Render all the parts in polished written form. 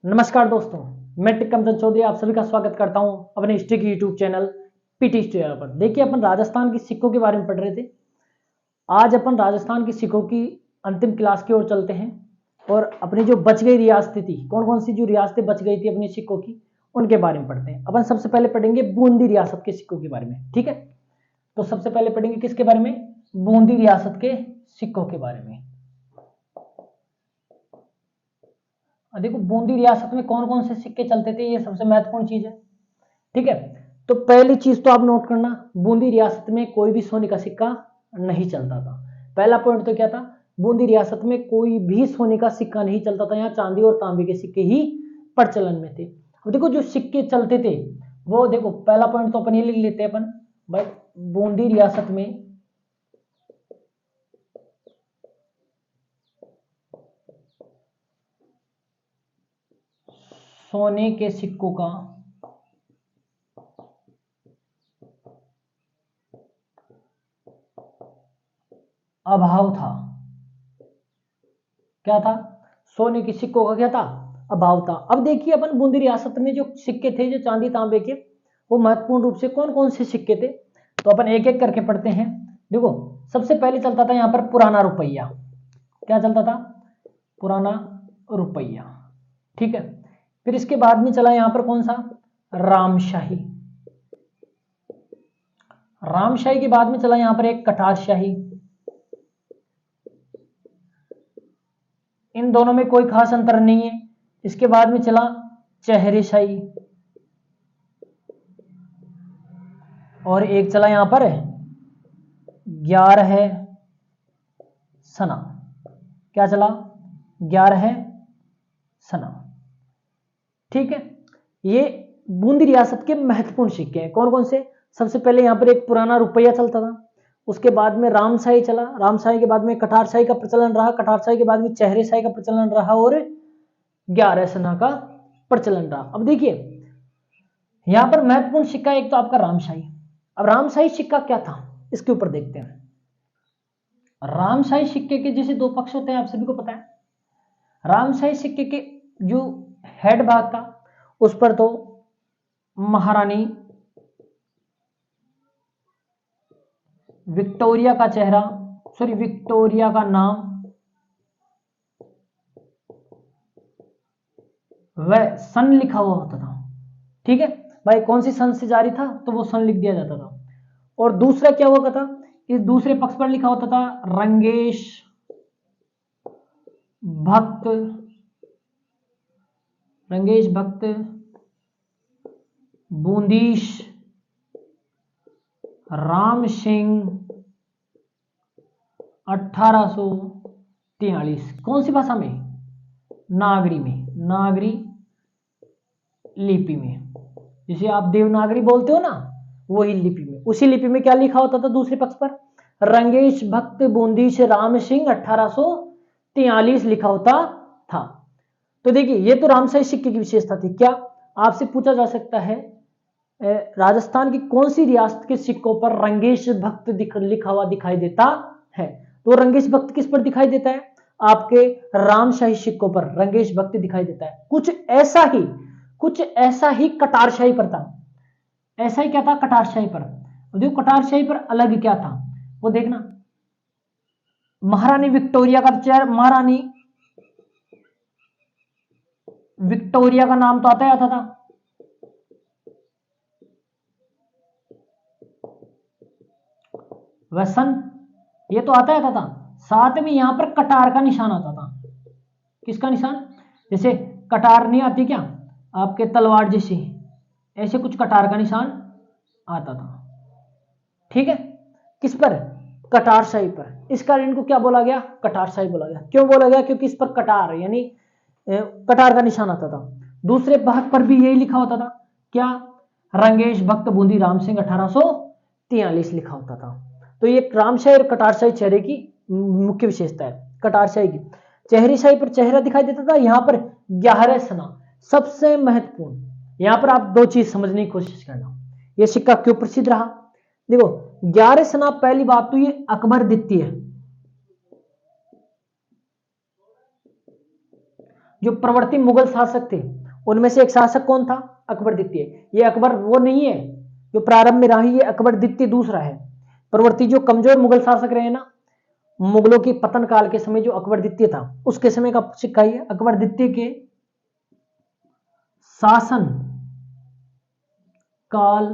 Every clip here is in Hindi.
नमस्कार दोस्तों, मैं टिक्कमचंद चौधरी आप सभी का स्वागत करता हूं अपने हिस्ट्री के यूट्यूब चैनल पीटी चैनल पर। देखिए, अपन राजस्थान की सिक्कों के बारे में पढ़ रहे थे। आज अपन राजस्थान की सिक्कों की अंतिम क्लास की ओर चलते हैं और अपनी जो बच गई रियासतें थी, कौन कौन सी जो रियासतें बच गई थी अपनी सिक्कों की, उनके बारे में पढ़ते हैं। अपन सबसे पहले पढ़ेंगे बूंदी रियासत के सिक्कों के बारे में। ठीक है, तो सबसे पहले पढ़ेंगे किसके बारे में? बूंदी रियासत के सिक्कों के बारे में। देखो, बूंदी रियासत में कौन कौन से सिक्के चलते थे, ये सबसे महत्वपूर्ण चीज है। ठीक है, तो पहली चीज तो आप नोट करना, बूंदी रियासत में कोई भी सोने का सिक्का नहीं चलता था। पहला पॉइंट तो क्या था? बूंदी रियासत में कोई भी सोने का सिक्का नहीं चलता था, यहाँ चांदी और तांबे के सिक्के ही प्रचलन में थे। अब देखो, जो सिक्के चलते थे वो देखो, पहला पॉइंट तो अपन ये लिख लेते हैं अपन भाई, बूंदी रियासत में सोने के सिक्कों का अभाव था। क्या था? सोने के सिक्कों का क्या था? अभाव था। अब देखिए, अपन बूंदी रियासत में जो सिक्के थे, जो चांदी तांबे के, वो महत्वपूर्ण रूप से कौन कौन से सिक्के थे, तो अपन एक एक करके पढ़ते हैं। देखो, सबसे पहले चलता था यहाँ पर पुराना रुपया। क्या चलता था? पुराना रुपया। ठीक है, फिर इसके बाद में चला यहाँ पर कौन सा? रामशाही। रामशाही के बाद में चला यहाँ पर एक कटारशाही। इन दोनों में कोई खास अंतर नहीं है। इसके बाद में चला चेहरेशाही, और एक चला यहां पर 11 सना। क्या चला? 11 सना। ठीक है, ये बूंदी रियासत के महत्वपूर्ण सिक्के हैं। कौन कौन से? सबसे पहले यहां पर एक पुराना रुपया चलता था, उसके बाद में रामशाही चला, रामशाही के बाद में कटारशाही का प्रचलन रहा, कटारशाही के बाद में चेहरेशाही का प्रचलन रहा, और 11 सना का प्रचलन रहा। अब देखिए, यहां पर महत्वपूर्ण सिक्का एक तो आपका रामशाही। अब रामशाही सिक्का क्या था, इसके ऊपर देखते हैं। रामशाही सिक्के के जैसे दो पक्ष होते हैं, आप सभी को पता है। रामशाही सिक्के के जो हेड भाग था, उस पर तो महारानी विक्टोरिया का चेहरा, सॉरी विक्टोरिया का नाम, वह सन लिखा हुआ होता था। ठीक है भाई, कौन सी सन से जारी था, तो वो सन लिख दिया जाता था। और दूसरा क्या हुआ था? इस दूसरे पक्ष पर लिखा होता था रंगेश भक्त, रंगेश भक्त बूंदीश राम सिंह 1843। कौन सी भाषा में? नागरी में, नागरी लिपि में। जिसे आप देवनागरी बोलते हो ना, वही लिपि में। उसी लिपि में क्या लिखा होता था दूसरे पक्ष पर? रंगेश भक्त बूंदीश राम सिंह 1843 लिखा होता था। तो देखिए, ये तो रामशाही सिक्के की विशेषता थी। क्या आपसे पूछा जा सकता है, राजस्थान की कौन सी रियासत के सिक्कों पर रंगेश भक्त लिखा हुआ दिखाई देता है? तो रंगेश भक्त किस पर दिखाई देता है? आपके रामशाही सिक्कों पर रंगेश भक्त दिखाई देता है। कुछ ऐसा ही कटारशाही पर था। ऐसा ही क्या था? कटारशाही पर। देखो, कटारशाही पर अलग क्या था वो देखना। महारानी विक्टोरिया का चेहरा, महारानी विक्टोरिया का नाम तो आता था। वह सन, ये तो आता था। साथ में यहां पर कटार का निशान आता था। किसका निशान? जैसे कटार नहीं आती क्या आपके तलवार जैसी, ऐसे कुछ कटार का निशान आता था। ठीक है, किस पर? कटारशाही पर। इस कारण इनको क्या बोला गया? कटारशाही बोला गया। क्यों बोला गया? क्योंकि इस पर कटार यानी कटार का निशान आता था। दूसरे भाग पर भी यही लिखा होता था। क्या? रंगेश भक्त बूंदी राम सिंह 1843 लिखा होता था। तो ये रामशाही और कटारशाही चेहरे की मुख्य विशेषता है। कटारशाही की चेहरीशाही पर चेहरा दिखाई देता था, यहां पर 11 सना। सबसे महत्वपूर्ण, यहां पर आप दो चीज समझने की कोशिश करना। यह सिक्का क्यों प्रसिद्ध रहा? देखो, 11 सना, पहली बात तो ये अकबर द्वितीय, जो प्रवर्ती मुगल शासक थे उनमें से एक शासक कौन था? अकबर द्वितीय। ये अकबर वो नहीं है जो प्रारंभ में रहा, ये अकबर द्वितीय दूसरा है। प्रवर्ती जो कमजोर मुगल शासक रहे ना, मुगलों के पतन काल के समय जो अकबर द्वितीय था उसके समय का सिक्का ही है। अकबर द्वितीय के शासन काल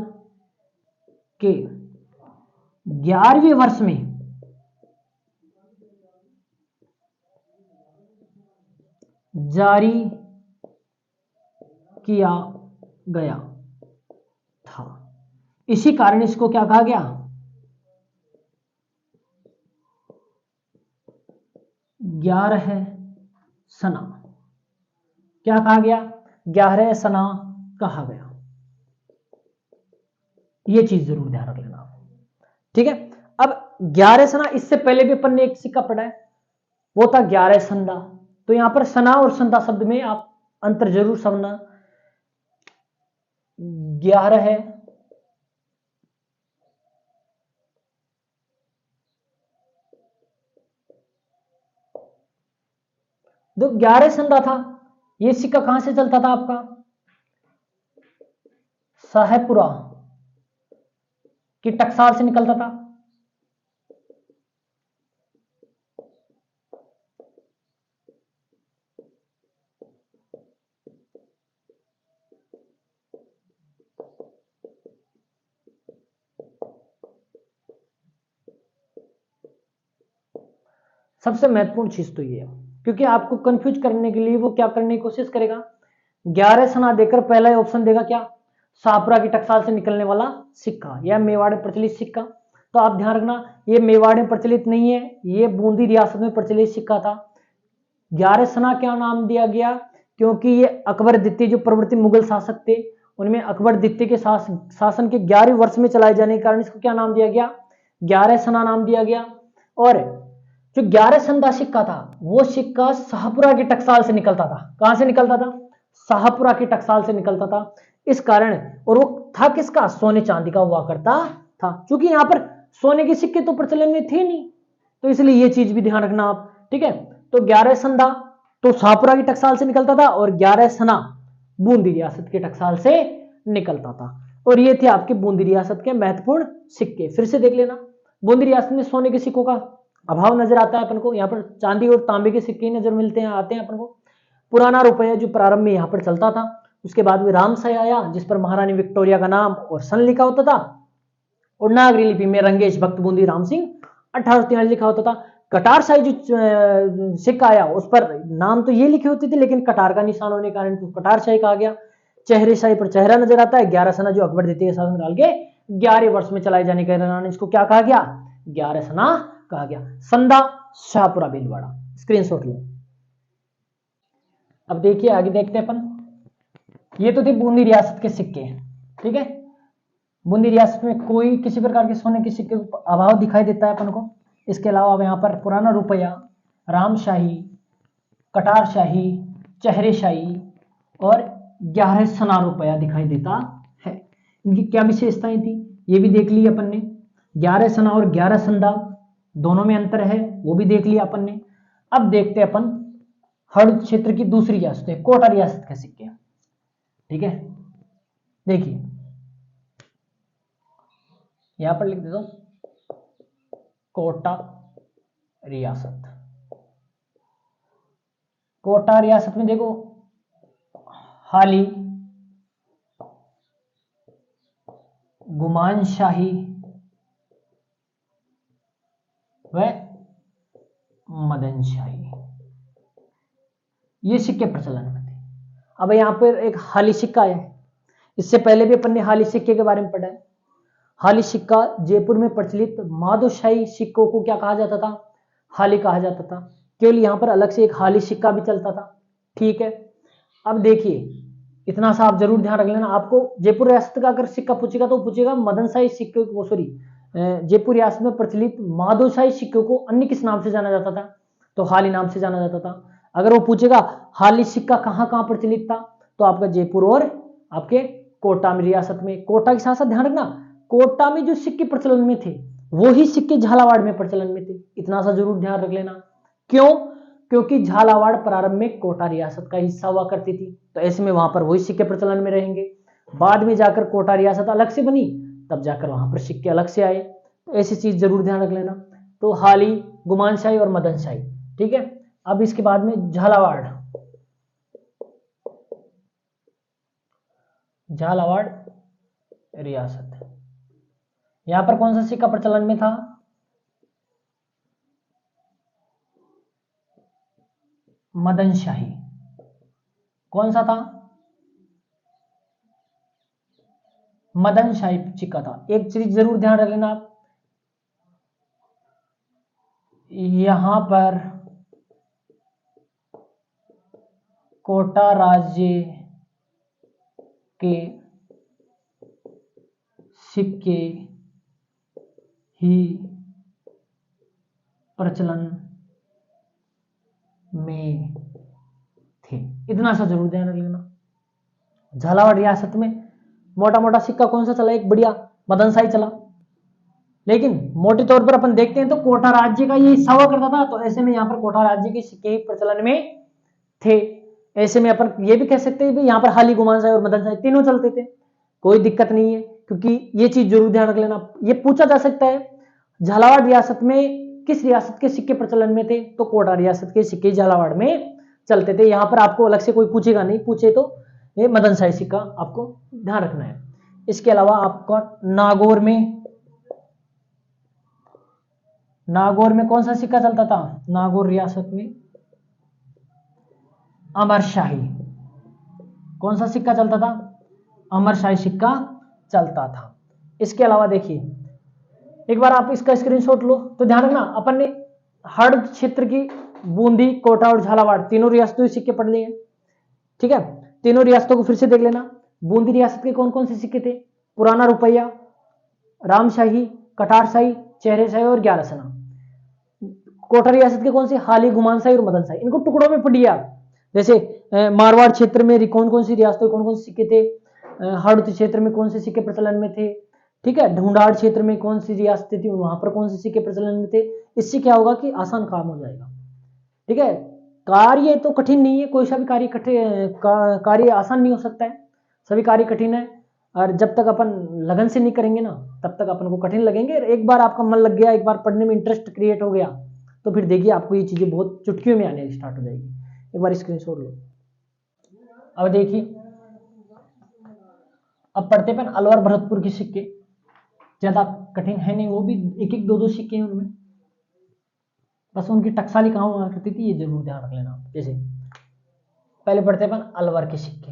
के 11वें वर्ष में जारी किया गया था। इसी कारण इसको क्या कहा गया? 11 सना। क्या कहा गया? 11 सना कहा गया। ये चीज जरूर ध्यान रख लेना, ठीक है। अब 11 सना, इससे पहले भी अपन ने एक सिक्का पढ़ा है, वो था 11 संदा। तो यहां पर सना और संदा शब्द में आप अंतर जरूर समझना। 11 है जो 11 संदा था, ये सिक्का कहां से चलता था आपका? शाहपुरा की टकसाल से निकलता था। सबसे महत्वपूर्ण चीज तो ये है, क्योंकि आपको कंफ्यूज करने के लिए वो क्या करने की कोशिश करेगा, 11 सना देकर पहला ऑप्शन देगा क्या? शाहपुरा की टकसाल से निकलने वाला सिक्का या मेवाड़ में प्रचलित सिक्का। तो आप ध्यान रखना, ये मेवाड़ में प्रचलित नहीं है, ये बूंदी रियासत में प्रचलित सिक्का था। 11 सना क्या नाम दिया गया? क्योंकि ये अकबर द्वितीय जो प्रवर्ती मुगल शासक थे उनमें अकबर द्वितीय के शासन के 11वें वर्ष में चलाए जाने के कारण इसको क्या नाम दिया गया? 11 सना नाम दिया गया। और जो 11 संदा सिक्का था वो सिक्का शाहपुरा की टकसाल से निकलता था। कहां से निकलता था? शाहपुरा की टकसाल से निकलता था। इस कारण, और वो था किसका? सोने चांदी का हुआ करता था। क्योंकि यहां पर सोने के सिक्के तो प्रचलन में थे नहीं, तो इसलिए ये चीज भी ध्यान रखना आप, ठीक है। तो 11 संदा तो शाहपुरा की टकसाल से निकलता था और 11 सना बूंदी रियासत की टकसाल से निकलता था। और ये थे आपके बूंदी रियासत के महत्वपूर्ण सिक्के। फिर से देख लेना, बूंदी रियासत में सोने के सिक्कों का अभाव नजर आता है अपन को, यहाँ पर चांदी और तांबे के सिक्के नजर मिलते हैं, आते हैं अपन को। पुराना रुपया जो प्रारंभ में यहाँ पर चलता था, उसके बाद में रामशाही आया जिस पर महारानी विक्टोरिया का नाम और सन लिखा होता था, और नागरी लिपि में रंगेश भक्त बूंदी राम सिंह 1843 लिखा होता था। कटार शाही जो सिक्का आया उस पर नाम तो ये लिखे होते थे, लेकिन कटार का निशान होने के कारण कटार शाही कहा गया। चेहरे शाही पर चेहरा नजर आता है। 11 सना जो अकबर द्वितीय शासन काल के 11 वर्ष में चलाए जाने के कारण इसको क्या कहा गया? 11 सना कहा गया। संदा शाहपुरा भीलवाड़ा, स्क्रीनशॉट लो। अब देखिए आगे देखते हैं अपन, ये तो थे बूंदी रियासत के सिक्के, ठीक है। बूंदी रियासत में कोई किसी प्रकार के सोने के सिक्के का अभाव दिखाई देता है अपन को। इसके अलावा अब यहाँ पर पुराना रुपया, रामशाही, कटार शाही, चेहरे शाही और 11 सना रुपया दिखाई देता है। इनकी क्या विशेषताएं थी ये भी देख ली अपन ने। 11 सना और 11 संदा दोनों में अंतर है, वो भी देख लिया अपन ने। अब देखते हैं अपन हड़प क्षेत्र की दूसरी रियासत है, कोटा रियासत के सिक्के, ठीक है। देखिए यहां पर लिख देता हूं कोटा रियासत। कोटा रियासत में देखो हाली, गुमान शाही व मदन शाही, ये सिक्के प्रचलन में थे। अब यहां पर एक हाली सिक्का है, इससे पहले भी अपन ने हाली सिक्के के बारे में पढ़ा है। हाली सिक्का जयपुर में प्रचलित माधोशाही सिक्कों को क्या कहा जाता था? हाली कहा जाता था। केवल यहां पर अलग से एक हाली सिक्का भी चलता था, ठीक है। अब देखिए इतना सा आप जरूर ध्यान रख लेना, आपको जयपुर रियासत का अगर सिक्का पूछेगा तो पूछेगा मदनशाही सिक्के को, सॉरी जयपुर रियासत में प्रचलित माधोशाही सिक्कों को अन्य किस नाम से जाना जाता था? तो हाली नाम से जाना जाता था। अगर वो पूछेगा हाली सिक्का कहां कहां प्रचलित था, तो आपका जयपुर और आपके कोटा में रियासत में। कोटा के साथ साथ ध्यान रखना, कोटा में जो सिक्के प्रचलन में थे वो ही सिक्के झालावाड़ में प्रचलन में थे, इतना सा जरूर ध्यान रख लेना। क्यों? क्योंकि झालावाड़ प्रारंभ में कोटा रियासत का हिस्सा हुआ करती थी, तो ऐसे में वहां पर वही सिक्के प्रचलन में रहेंगे। बाद में जाकर कोटा रियासत अलग से बनी, तब जाकर वहां पर सिक्के अलग से आए। तो ऐसी चीज जरूर ध्यान रख लेना। तो हाली, गुमानशाही और मदनशाही, ठीक है। अब इसके बाद में झालावाड़, झालावाड़ रियासत, यहां पर कौन सा सिक्का प्रचलन में था? मदनशाही। कौन सा था? मदनशाही सिक्का था। एक चीज जरूर ध्यान रख लेना आप, यहां पर कोटा राज्य के सिक्के ही प्रचलन में थे, इतना सा जरूर ध्यान रख लेना। झालावाड़ रियासत में मोटा मोटा सिक्का कौन सा चला? एक बढ़िया मदनशाही चला। लेकिन मोटे तौर पर अपन देखते हैं तो कोटा राज्य का ये हिस्सा हुआ करता था, तो ऐसे में यहाँ पर कोटा राज्य के सिक्के ही प्रचलन में थे। ऐसे में अपन ये भी कह सकते हैं यहाँ पर हाली, गुमानशाही और मदनशाही तीनों चलते थे, कोई दिक्कत नहीं है। क्योंकि ये चीज जरूर ध्यान रख लेना, ये पूछा जा सकता है झालावाड़ रियासत में किस रियासत के सिक्के प्रचलन में थे, तो कोटा रियासत के सिक्के झालावाड़ में चलते थे। यहाँ पर आपको अलग से कोई पूछेगा नहीं, पूछे तो ये मदनशाही सिक्का आपको ध्यान रखना है। इसके अलावा आपको नागौर में कौन सा सिक्का चलता था? नागौर रियासत में अमरशाही। कौन सा सिक्का चलता था? अमरशाही सिक्का चलता था। इसके अलावा देखिए, एक बार आप इसका स्क्रीनशॉट लो तो ध्यान रखना, अपन ने हर क्षेत्र की बूंदी, कोटा और झालावाड़ तीनों रियासतों के सिक्के पढ़ लिए हैं, ठीक है। तीनों रियासतों को फिर से देख लेना। बूंदी रियासत के कौन कौन से सिक्के थे? पुराना रुपया, रामशाही, कटारशाही, चेहरेशाही और 11 आना। कोटा रियासत के कौन से? हाली, गुमानशाही और मदनशाही। इनको टुकड़ों में पढ़िए आप। जैसे मारवाड़ क्षेत्र में कौन कौन सी रियासतों कौन कौन से सिक्के थे, हड़ौती क्षेत्र में कौन से सिक्के प्रचलन में थे, ठीक है। ढूंढाड़ क्षेत्र में कौन सी रियासतें थी, वहां पर कौन से सिक्के प्रचलन में थे। इससे क्या होगा कि आसान काम हो जाएगा, ठीक है। कार्य तो कठिन नहीं है, कोई सा भी कार्य आसान नहीं हो सकता है, सभी कार्य कठिन है। और जब तक अपन लगन से नहीं करेंगे ना, तब तक अपन को कठिन लगेंगे। एक बार आपका मन लग गया, एक बार पढ़ने में इंटरेस्ट क्रिएट हो गया, तो फिर देखिए आपको ये चीजें बहुत चुटकियों में आने स्टार्ट हो जाएगी। एक बार स्क्रीनशॉट लो। अब देखिए, अब पढ़ते अपन अलवर भरतपुर के सिक्के, ज्यादा कठिन है नहीं, वो भी एक एक दो दो सिक्के हैं उनमें, बस उनकी टकसाली कहाँ हुआ करती थी ये जरूर ध्यान रख लेना। जैसे पहले पढ़ते अपन अलवर के सिक्के,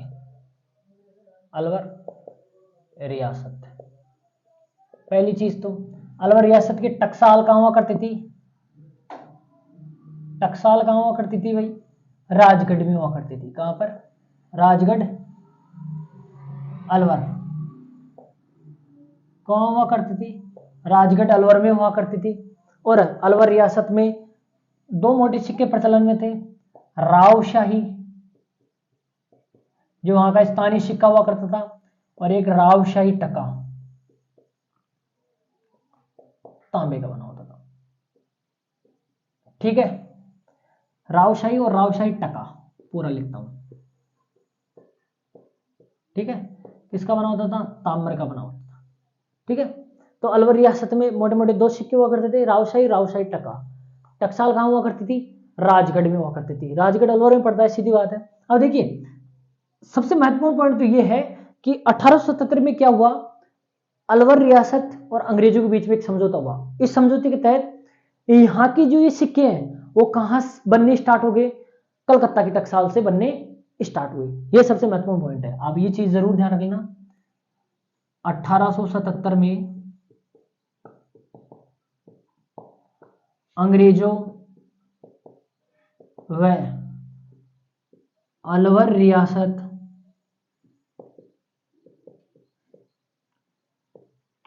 अलवर रियासत। पहली चीज तो अलवर रियासत की टकसाल कहाँ हुआ करती थी? टकसाल कहाँ हुआ करती थी भाई? राजगढ़ में हुआ करती थी। कहां पर? राजगढ़, अलवर। कहाँ हुआ करती थी? राजगढ़, अलवर में हुआ करती थी। और अलवर रियासत में दो मोटे सिक्के प्रचलन में थे, रावशाही, जो वहां का स्थानीय सिक्का हुआ करता था, और एक रावशाही टका, तांबे का बना होता था, ठीक है। रावशाही और रावशाही टका, पूरा लिखता हूं, ठीक है। किसका बना होता था? ताम्र का बना होता था, ठीक है। तो अलवर रियासत में मोटे मोटे दो सिक्के हुआ करते थे, रावशाही, रावशाही टका। टकसाल कहां हुआ करती थी? राजगढ़ में हुआ करती थी। राजगढ़ अलवर में पड़ता है, सीधी बात है। अब देखिए, सबसे महत्वपूर्ण पॉइंट तो यह है कि 1877 में क्या हुआ, अलवर रियासत और अंग्रेजों के बीच में एक समझौता हुआ। इस समझौते के तहत यहाँ की जो ये सिक्के हैं वो कहां बनने स्टार्ट हो गए? कलकत्ता की टकसाल से बनने स्टार्ट हुए। ये सबसे महत्वपूर्ण पॉइंट है, आप ये चीज जरूर ध्यान रखना। 1877 में अंग्रेजों व अलवर रियासत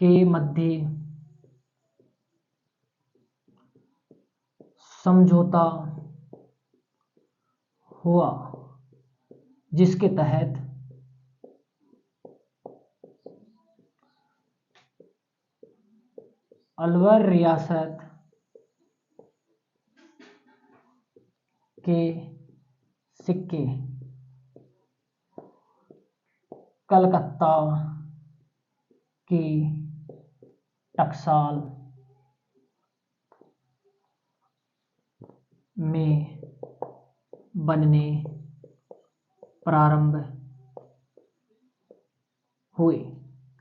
के मध्य समझौता हुआ, जिसके तहत अलवर रियासत के सिक्के कलकत्ता की टकसाल में बनने प्रारंभ हुए।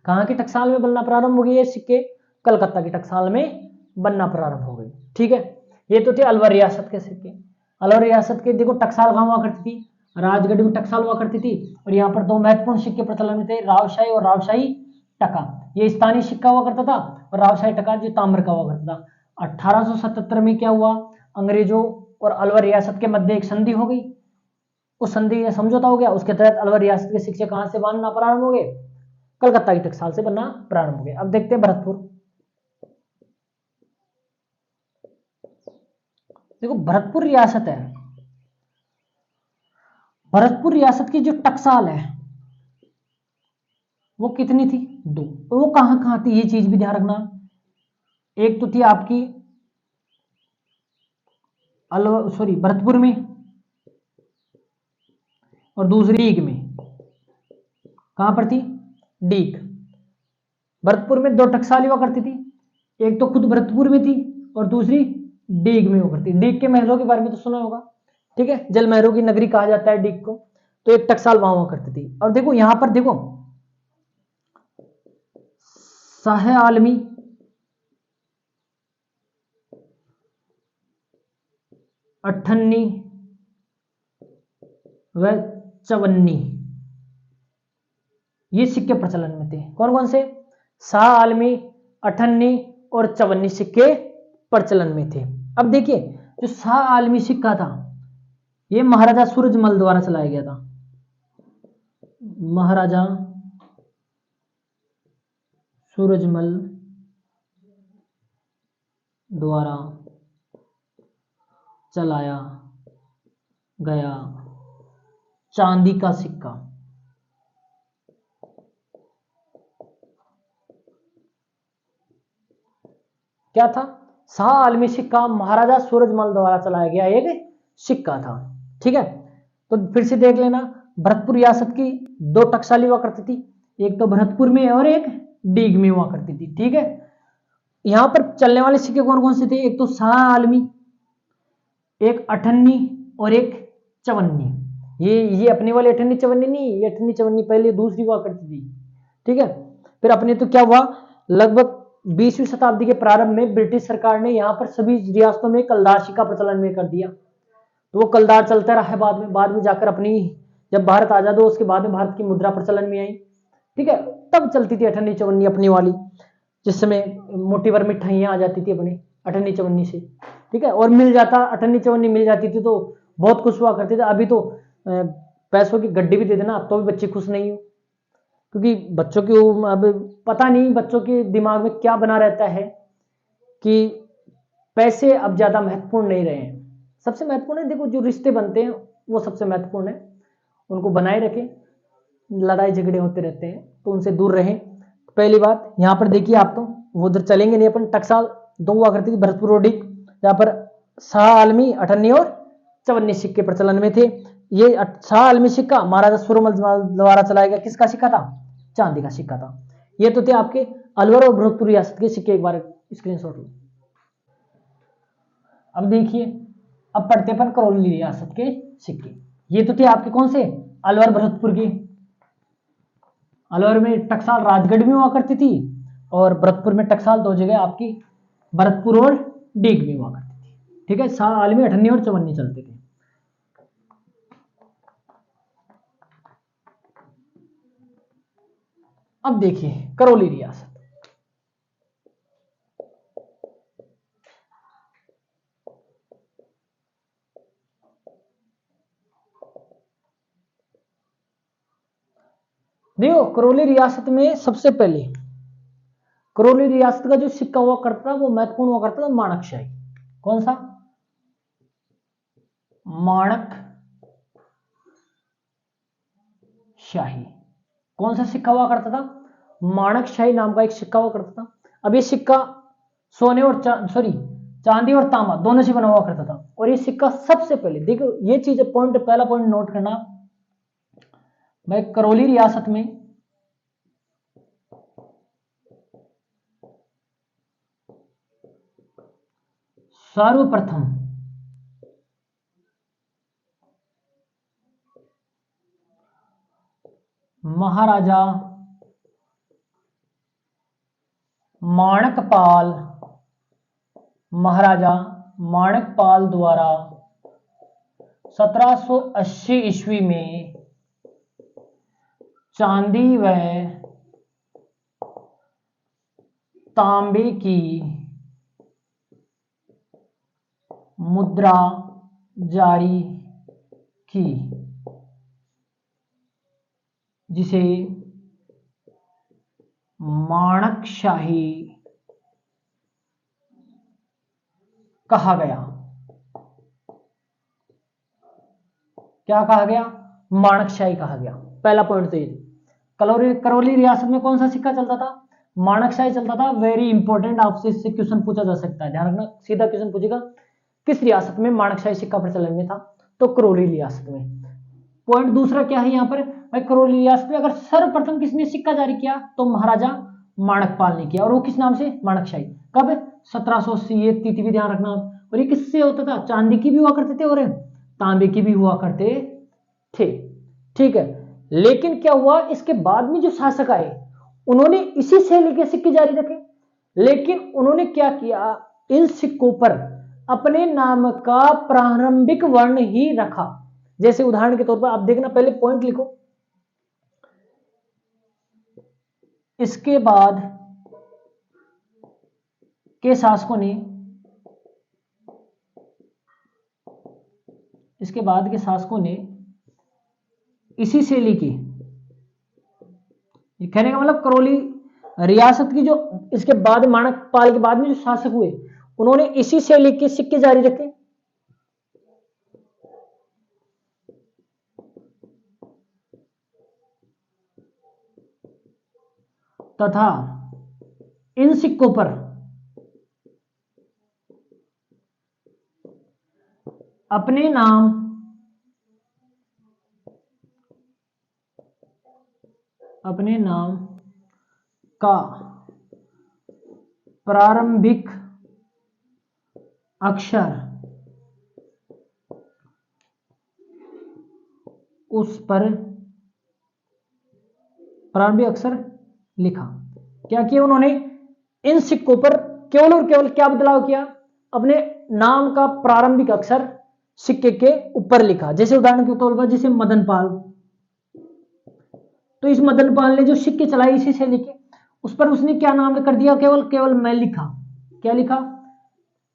कहाँ की टकसाल में बनना प्रारंभ हो गई ये सिक्के? कलकत्ता की टकसाल में बनना प्रारंभ हो गई। ठीक है, ये तो थे अलवर रियासत के सिक्के। अलवर रियासत के देखो टकसाल कहाँ हुआ करती थी? राजगढ़ में टकसाल हुआ करती थी। और यहाँ पर दो महत्वपूर्ण सिक्के प्रचलन में थे, रावशाही और रावशाही टका। ये स्थानीय सिक्का हुआ करता था और रावशाही टका जो ताम्र का हुआ करता था। 1877 में क्या हुआ? अंग्रेजों और अलवर रियासत के मध्य एक संधि हो गई। उस संधि में समझौता हो गया, उसके तहत अलवर रियासत के सिक्के कहां से बनना प्रारंभ हो गए? कलकत्ता की टकसाल से बनना प्रारंभ हो गए। अब देखते हैं भरतपुर। देखो भरतपुर रियासत है, भरतपुर रियासत की जो टकसाल है वो कितनी थी? 2। वो कहां कहां थी ये चीज भी ध्यान रखना। एक तो थी आपकी भरतपुर में, और दूसरी डीग में। कहां पर थी? डीग। भरतपुर में 2 टकसाल हुआ करती थी, एक तो खुद भरतपुर में थी और दूसरी डीग में हुआ करती। डीग के महलों के बारे में तो सुना होगा, ठीक है, जल महलों की नगरी कहा जाता है डीग को। तो एक टकसाल वहां हुआ करती थी। और देखो यहां पर देखो शाह आलमी, अठन्नी व चवन्नी ये सिक्के प्रचलन में थे। कौन कौन से? शाह आलमी, अठन्नी और चवन्नी सिक्के प्रचलन में थे। अब देखिए जो शाह आलमी सिक्का था ये महाराजा सूरजमल द्वारा चलाया गया था। महाराजा सूरजमल द्वारा चलाया गया चांदी का सिक्का। क्या था? शाह आलमी सिक्का महाराजा सूरजमल द्वारा चलाया गया एक सिक्का था। ठीक है, तो फिर से देख लेना, भरतपुर रियासत की 2 टकसाली हुआ करती थी, एक तो भरतपुर में और एक डीग में हुआ करती थी। ठीक है, यहां पर चलने वाले सिक्के कौन कौन से थे? एक तो शाह आलमी, एक अठन्नी और एक चवन्नी। ये अपने वाले अठन्नी चवन्नी नहीं, ये अठन्नी चवन्नी पहले दूसरी हुआ करती थी। ठीक है, फिर अपने तो क्या हुआ, लगभग 20वीं शताब्दी के प्रारंभ में ब्रिटिश सरकार ने यहाँ पर सभी रियासतों में कलदार सिक्का प्रचलन में कर दिया। तो वो कलदार चलता रहा है, बाद में जाकर अपनी जब भारत आजाद हो उसके बाद में भारत की मुद्रा प्रचलन में आई। ठीक है, तब चलती थी अठन्नी चवन्नी अपनी वाली, जिस समय मोटी भर मिठाइयां आ जाती थी अपने अठन्नी चवन्नी से। ठीक है, और मिल जाता, अठन्नी चवन्नी मिल जाती थी तो बहुत खुश हुआ करते थे। अभी तो पैसों की गड्डी भी दे देना तो भी बच्चे खुश नहीं हो, क्योंकि बच्चों की अब पता नहीं बच्चों के दिमाग में क्या बना रहता है कि पैसे अब ज्यादा महत्वपूर्ण नहीं रहे हैं। सबसे महत्वपूर्ण है देखो जो रिश्ते बनते हैं वो सबसे महत्वपूर्ण है, उनको बनाए रखें। लड़ाई झगड़े होते रहते हैं तो उनसे दूर रहें। पहली बात यहाँ पर देखिए, आप तो वो उधर चलेंगे नहीं, अपन टकसाल 2 हुआ करती थी, भरतपुर और डीग, जहाँ पर शाह आलमी, अठन्नी और चवन्नी सिक्के प्रचलन में थे। ये शाह आलमी सिक्का महाराजा सूरजमल द्वारा चलाया गया किसका सिक्का था? चांदी का सिक्का था। ये तो थे आपके अलवर और भरतपुर रियासत के सिक्के, एक बार स्क्रीनशॉट लो। अब देखिए, अब पढ़ते पर करौली रियासत के सिक्के। ये तो थे आपके कौन से? अलवर भरतपुर के। अलवर में टकसाल राजगढ़ में हुआ करती थी और भरतपुर में टकसाल 2 जगह आपकी भरतपुर और डीग में हुआ करती थी। ठीक है, शाह आलमी, अठन्नी और चवन्नी चलते थे। अब देखिए करौली रियासत। देखो करौली रियासत में सबसे पहले करौली रियासत का जो सिक्का हुआ करता था वो महत्वपूर्ण हुआ करता था माणकशाही। कौन सा? माणक शाही। कौन सा सिक्का हुआ करता था? माणक शाही नाम का एक सिक्का हुआ करता था। अब ये सिक्का सोने और चांदी और तांबा दोनों से बना हुआ करता था। और ये सिक्का सबसे पहले, देखो ये चीज पॉइंट, पहला पॉइंट नोट करना भाई, करौली रियासत में सर्वप्रथम महाराजा माणकपाल, महाराजा माणकपाल द्वारा 1780 ईस्वी में चांदी व तांबे की मुद्रा जारी की, जिसे माणकशाही कहा गया। क्या कहा गया? माणकशाही कहा गया। पहला पॉइंट तो ये। करौली रियासत में कौन सा सिक्का चलता था? माणकशाही चलता था। वेरी इंपॉर्टेंट, आपसे इससे क्वेश्चन पूछा जा सकता है, ध्यान रखना, सीधा क्वेश्चन पूछेगा किस रियासत में माणकशाही सिक्का प्रचलन में था, तो करौली रियासत में। पॉइंट दूसरा क्या है यहाँ पर भाई, करौली रियासत में अगर सर्वप्रथम किसने सिक्का जारी किया तो महाराजा माणकपाल ने किया, और वो किस नाम से? माणकशाही। कब? 1780। ये तिथि भी ध्यान रखना। और ये किससे होता था? चांदी की भी हुआ करते थे और तांबे की भी हुआ करते थे, ठीक है। लेकिन क्या हुआ, इसके बाद में जो शासक आए उन्होंने इसी शैली के सिक्के जारी रखे, लेकिन उन्होंने क्या किया, इन सिक्कों पर अपने नाम का प्रारंभिक वर्ण ही रखा। जैसे उदाहरण के तौर पर आप देखना, पहले पॉइंट लिखो, इसके बाद के शासकों ने, इसके बाद के शासकों ने इसी शैली की, कहने का मतलब करौली रियासत की जो इसके बाद माणकपाल के बाद में जो शासक हुए उन्होंने इसी शैली के सिक्के जारी रखे। तथा इन सिक्कों पर अपने नाम का प्रारंभिक अक्षर उस पर प्रारंभिक अक्षर लिखा। क्या किया उन्होंने? इन सिक्कों पर केवल और केवल क्या बदलाव किया? अपने नाम का प्रारंभिक अक्षर सिक्के के ऊपर लिखा। जैसे उदाहरण के तौर पर जैसे मदनपाल, तो इस मदनपाल ने जो सिक्के चलाए इसी से लिखे, उस पर उसने क्या नाम कर दिया? केवल केवल मैं लिखा। क्या लिखा?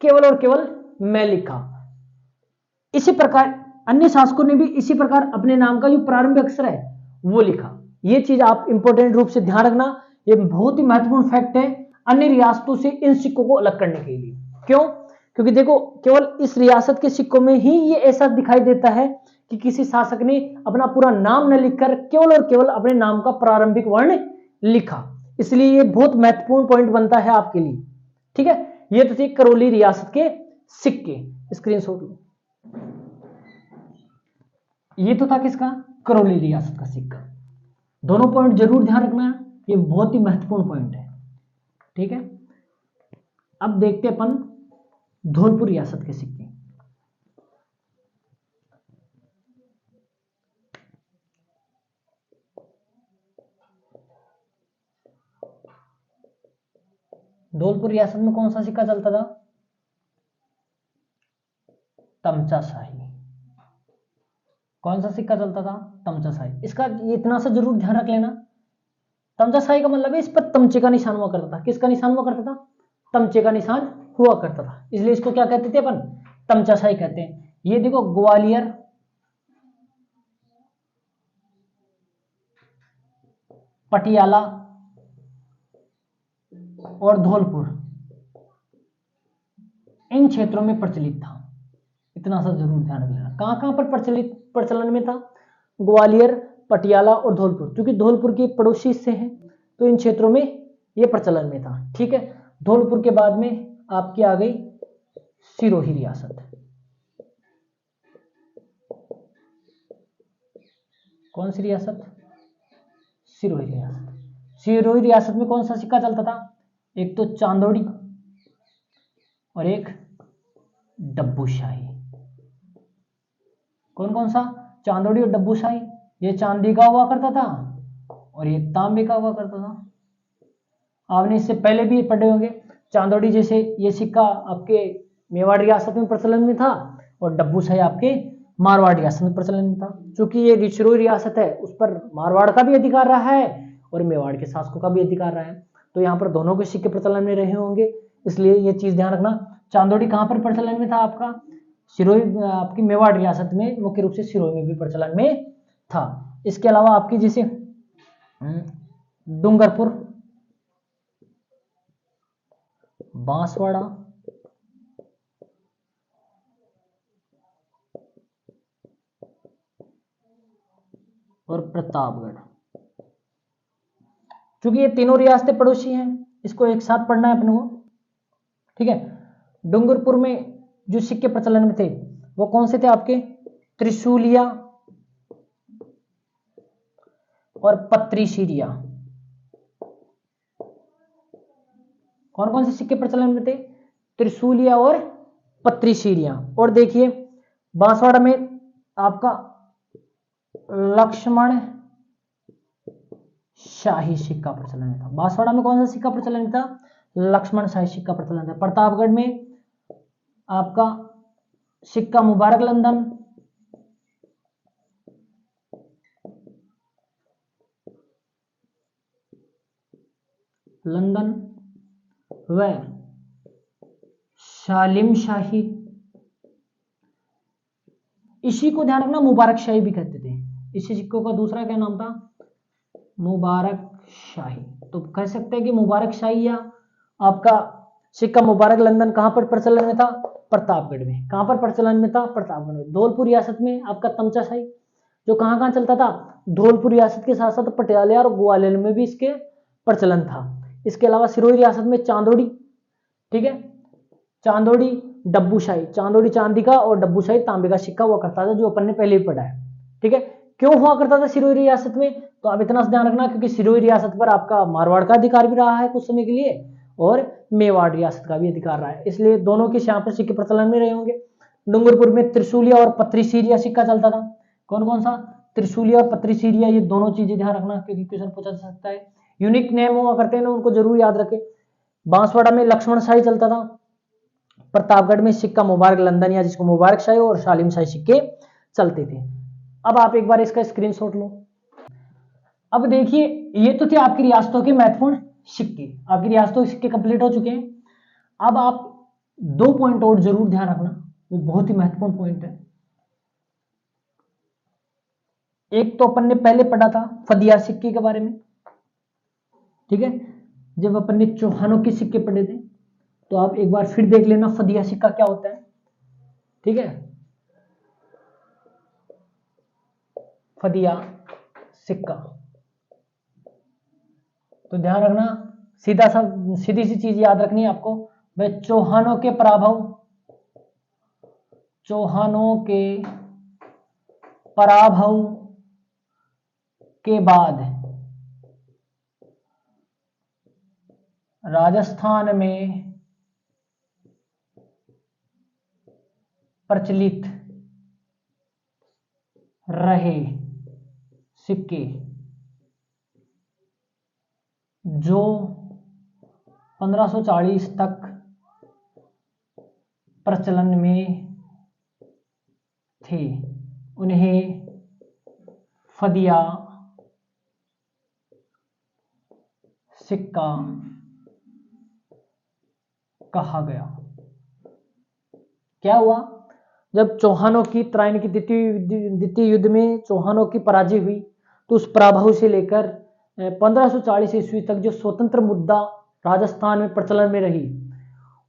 केवल और केवल मैं लिखा। इसी प्रकार अन्य शासकों ने भी इसी प्रकार अपने नाम का जो प्रारंभिक अक्षर है वो लिखा। ये चीज आप इंपॉर्टेंट रूप से ध्यान रखना, ये बहुत ही महत्वपूर्ण फैक्ट है अन्य रियासतों से इन सिक्कों को अलग करने के लिए। क्यों? क्योंकि देखो, केवल इस रियासत के सिक्कों में ही ये ऐसा दिखाई देता है कि किसी शासक ने अपना पूरा नाम न लिखकर केवल और केवल अपने नाम का प्रारंभिक वर्ण लिखा। इसलिए ये बहुत महत्वपूर्ण पॉइंट बनता है आपके लिए, ठीक है। ये तो थे करौली रियासत के सिक्के, स्क्रीनशॉट लो। ये तो था किसका? करौली रियासत का सिक्का। दोनों पॉइंट जरूर ध्यान रखना, ये बहुत ही महत्वपूर्ण पॉइंट है, ठीक है। अब देखते अपन धौलपुर रियासत के सिक्के। धौलपुर रियासत में कौन सा सिक्का चलता था? तमचाशाही। कौन सा सिक्का चलता था? तमचाशाही। इसका इतना सा जरूर ध्यान रख लेना, तमचाशाही का मतलब है इस पर तमचे का निशान हुआ करता था। किसका निशान हुआ करता था? तमचे का निशान हुआ करता था, इसलिए इसको क्या कहते थे अपन? तमचाशाही कहते हैं। ये देखो, ग्वालियर, पटियाला और धौलपुर इन क्षेत्रों में प्रचलित था। इतना सा जरूर ध्यान रख लेना। कहां कहां पर प्रचलन में था? ग्वालियर, पटियाला और धौलपुर, क्योंकि धौलपुर के पड़ोसी हिस्से हैं तो इन क्षेत्रों में यह प्रचलन में था, ठीक है। धौलपुर के बाद में आपकी आ गई सिरोही रियासत। कौन सी रियासत? सिरोही रियासत। सिरोही रियासत में कौन सा सिक्का चलता था? एक तो चांदोड़ी और एक डब्बू शाही। कौन कौन सा? चांदोड़ी और डब्बू शाही। ये चांदी का हुआ करता था और ये तांबे का हुआ करता था। आपने इससे पहले भी पढ़े होंगे। चांदोड़ी जैसे ये सिक्का आपके मेवाड़ रियासत में प्रचलन में था और डब्बू शाही आपके मारवाड़ रियासत में प्रचलन में था। चूंकि ये सिरोही रियासत है उस पर मारवाड़ का भी अधिकार रहा है और मेवाड़ के शासकों का भी अधिकार रहा है, तो यहाँ पर दोनों के सिक्के प्रचलन में रहे होंगे, इसलिए ये चीज ध्यान रखना। चांदोड़ी कहाँ पर प्रचलन में था? आपका सिरोही, आपकी मेवाड़ रियासत में, मुख्य रूप से सिरोही में भी प्रचलन में था। इसके अलावा आपकी जैसे डूंगरपुर, बांसवाड़ा और प्रतापगढ़, क्योंकि ये तीनों रियासतें पड़ोसी हैं, इसको एक साथ पढ़ना है अपने को, ठीक है। डूंगरपुर में जो सिक्के प्रचलन में थे वो कौन से थे? आपके त्रिशूलिया और पत्रीसीरिया। कौन कौन से सिक्के प्रचलन में थे? त्रिशूलिया और पत्रीसीरिया। और देखिए बांसवाड़ा में आपका लक्ष्मण शाही सिक्का प्रचलन में था। बांसवाड़ा में कौन सा सिक्का प्रचलन में था? लक्ष्मण शाही सिक्का प्रचलन था। प्रतापगढ़ में आपका सिक्का मुबारक लंदन, लंदन व शालिम शाही, इसी को ध्यान रखना मुबारक शाही भी कहते थे। इसी सिक्कों का दूसरा क्या नाम था? मुबारक शाही। तो कह सकते हैं कि मुबारक शाही या आपका सिक्का मुबारक लंदन कहां पर प्रचलन में था? प्रतापगढ़ में। कहां पर प्रचलन में था? प्रतापगढ़ में। धौलपुर रियासत में आपका तमचा शाही, जो कहां कहां चलता था? धौलपुर रियासत के साथ साथ पटियाला और ग्वालियर में भी इसके प्रचलन था। इसके अलावा सिरोही रियासत में चांदोड़ी, ठीक है, चांदोड़ी डब्बू शाही, चांदोड़ी चांदी का और डब्बू शाही तांबे का सिक्का हुआ करता था, जो अपन ने पहले ही पढ़ा है, ठीक है। क्यों हुआ करता था सिरोही रियासत में? तो आप इतना ध्यान रखना, क्योंकि सिरोही रियासत पर आपका मारवाड़ का अधिकार भी रहा है कुछ समय के लिए और मेवाड़ रियासत का भी अधिकार रहा है, इसलिए दोनों के यहाँ पर सिक्के प्रचलन में रहे होंगे। डूंगरपुर में त्रिशूलिया और पत्रीसीरिया सिक्का चलता था। कौन कौन सा? त्रिशूलिया और पत्रीसीरिया, ये दोनों चीजें ध्यान रखना क्योंकि क्वेश्चन पूछा जा सकता है। यूनिक नेम हुआ करते हैं ना, उनको जरूर याद रखें। बांसवाड़ा में लक्ष्मण शाही चलता था। प्रतापगढ़ में सिक्का मुबारक लंदन या जिसको मुबारक शाही और शालिम शाही सिक्के चलते थे। अब आप एक बार इसका स्क्रीनशॉट लो। अब देखिए ये तो थे आपकी रियासतों के महत्वपूर्ण सिक्के। आपकी रियासतों के सिक्के कंप्लीट हो चुके हैं। अब आप 2 पॉइंट और जरूर ध्यान रखना, वो बहुत ही महत्वपूर्ण पॉइंट है। एक तो अपन ने पहले पढ़ा था फदिया सिक्के के बारे में, ठीक है, जब अपन ने चौहानों के सिक्के पढ़े थे, तो आप एक बार फिर देख लेना फदिया सिक्का क्या होता है, ठीक है। फदिया सिक्का, तो ध्यान रखना, सीधी सी चीज याद रखनी है आपको, भाई चौहानों के पराभव, चौहानों के पराभव के बाद राजस्थान में प्रचलित रहे सिक्के जो 1540 तक प्रचलन में थे, उन्हें फदिया सिक्का कहा गया। क्या हुआ? जब चौहानों की त्रायण की द्वितीय युद्ध में चौहानों की पराजय हुई, तो उस पराभव से लेकर 1540 ईस्वी तक जो स्वतंत्र मुद्रा राजस्थान में प्रचलन में रही,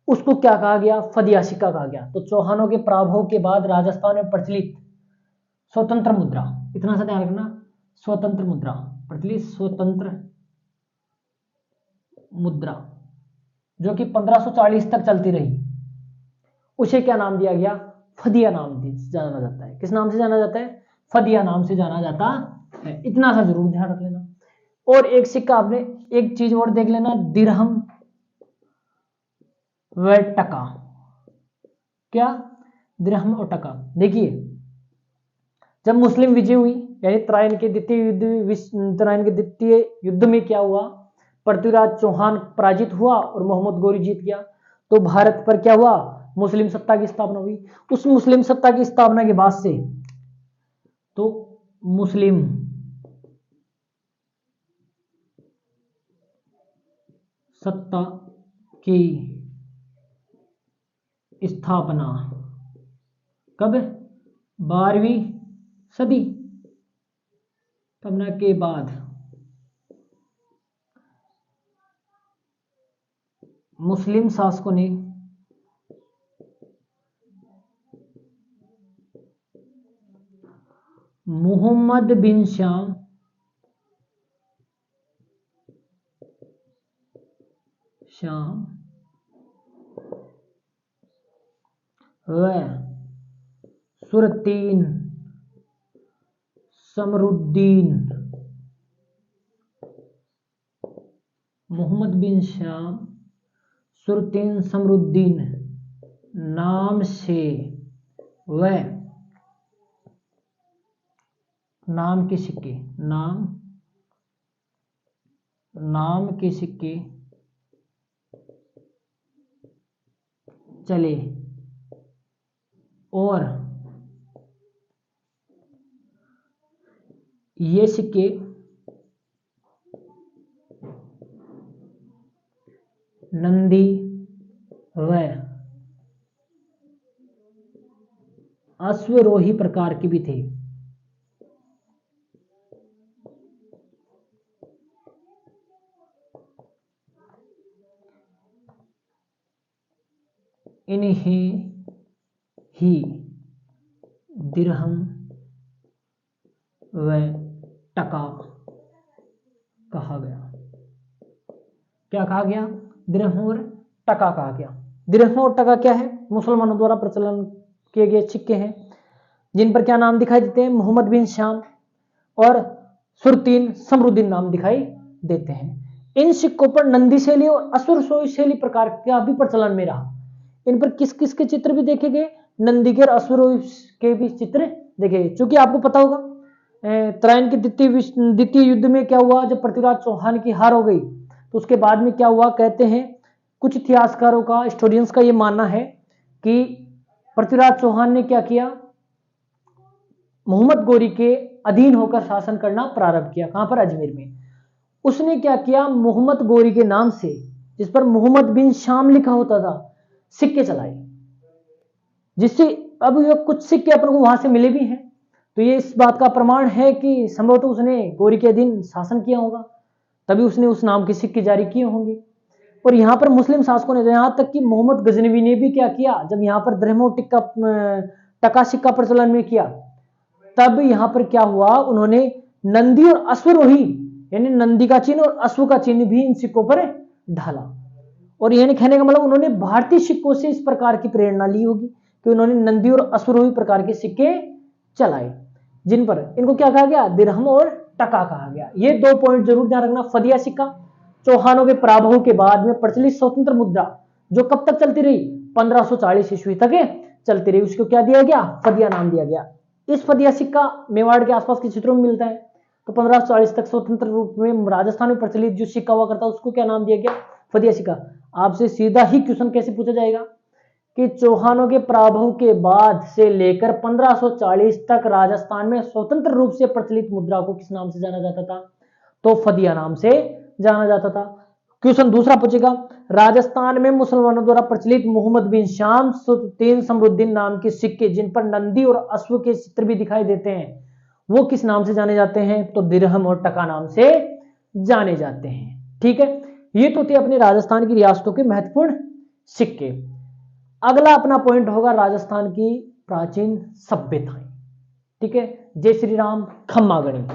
उसको क्या कहा गया? फदिया सिक्का कहा गया। तो चौहानों के पराभव के बाद राजस्थान में प्रचलित स्वतंत्र मुद्रा, इतना सा ध्यान रखना, स्वतंत्र मुद्रा प्रचलित, स्वतंत्र मुद्रा जो कि 1540 तक चलती रही, उसे क्या नाम दिया गया? फदिया नाम जाना जाता है। किस नाम से जाना जाता है? फदिया नाम से जाना जाता है। इतना सा जरूर ध्यान रख लेना। और एक सिक्का आपने एक चीज और देख लेना, दिरहम व टका। क्या? दिरहम और टका। देखिए जब मुस्लिम विजय हुई, यानी त्रायन के द्वितीय युद्ध में क्या हुआ? पृथ्वीराज चौहान पराजित हुआ और मोहम्मद गोरी जीत गया। तो भारत पर क्या हुआ? मुस्लिम सत्ता की स्थापना हुई। उस मुस्लिम सत्ता की स्थापना के बाद से तो मुस्लिम सत्ता की स्थापना कब? 12वीं सदी स्थापना के बाद मुस्लिम शासकों ने मोहम्मद बिन श्याम व सुरतीन समरुद्दीन, मोहम्मद बिन श्याम सुरतीन समरुद्दीन नाम से व नाम के सिक्के, नाम के सिक्के चले और ये सिक्के नंदी व अश्वरोही प्रकार के भी थे। इन्हें ही दिरहम व टका कहा गया। क्या कहा गया? दिरहम और टका कहा गया। दिरहम और टका क्या है? मुसलमानों द्वारा प्रचलन किए गए सिक्के हैं जिन पर क्या नाम दिखाई देते हैं? मोहम्मद बिन श्याम और सुरतीन समरुद्दीन नाम दिखाई देते हैं। इन सिक्कों पर नंदी शैली और अश्वरोही शैली प्रकार का भी प्रचलन में रहा। इन पर किस किस के चित्र भी देखे गए? नंदी के और अश्वरोही के भी चित्र देखे गए। चूंकि आपको पता होगा त्रायन के द्वितीय युद्ध में क्या हुआ? जब पृथ्वीराज चौहान की हार हो गई तो उसके बाद में क्या हुआ? कहते हैं कुछ इतिहासकारों का, हिस्टोरियंस का यह मानना है कि पृथ्वीराज चौहान ने क्या किया? मोहम्मद गोरी के अधीन होकर शासन करना प्रारंभ किया। कहां पर? अजमेर में। उसने क्या किया? मोहम्मद गोरी के नाम से, जिस पर मोहम्मद बिन श्याम लिखा होता था, सिक्के चलाए, जिससे अब ये कुछ सिक्के अपन को वहां से मिले भी हैं। तो ये इस बात का प्रमाण है कि संभवतः उसने गोरी के अधीन शासन किया होगा, तभी उसने उस नाम के सिक्के जारी किए होंगे। और यहाँ पर मुस्लिम शासकों ने, यहाँ तक कि मोहम्मद गजनवी ने भी क्या किया? जब यहाँ पर दिरहम टका सिक्का प्रचलन में किया, तब यहाँ पर क्या हुआ? उन्होंने नंदी और अश्वरोही, यानी नंदी का चिन्ह और अश्व का चिन्ह भी इन सिक्कों पर ढाला। और यानी कहने का मतलब उन्होंने भारतीय सिक्कों से इस प्रकार की प्रेरणा ली होगी कि उन्होंने नंदी और अश्वरोही प्रकार के सिक्के चलाए, जिन पर इनको क्या कहा गया? दिरहम और टका कहा गया। ये 2 पॉइंट जरूर ध्यान रखना। फदिया सिक्का चौहानों के पराभव के बाद में प्रचलित स्वतंत्र मुद्रा, जो कब तक चलती रही? 1540 ईस्वी तक चलती रही। उसको क्या दिया गया? फदिया नाम दिया गया। इस फदिया सिक्का मेवाड़ के आसपास के क्षेत्रों में मिलता है। तो 1540 तक स्वतंत्र रूप में राजस्थान में प्रचलित जो सिक्का हुआ करता, उसको क्या नाम दिया गया? फदिया सिक्का। आपसे सीधा ही क्वेश्चन कैसे पूछा जाएगा कि चौहानों के पराभव के बाद से लेकर 1540 तक राजस्थान में स्वतंत्र रूप से प्रचलित मुद्रा को किस नाम से जाना जाता था? तो फदिया नाम से जाना जाता था। क्वेश्चन दूसरा पूछेगा, राजस्थान में मुसलमानों द्वारा प्रचलित मोहम्मद बिन श्याम सुरतीन समरुद्दीन नाम के सिक्के, जिन पर नंदी और अश्व के चित्र भी दिखाई देते हैं, वो किस नाम से जाने जाते हैं? तो दिरहम और टका नाम से जाने जाते हैं। ठीक है, ये तो थे अपने राजस्थान की रियासतों के महत्वपूर्ण सिक्के। अगला अपना पॉइंट होगा राजस्थान की प्राचीन सभ्यताएं। ठीक है, जय श्री राम, खम्मा गणी।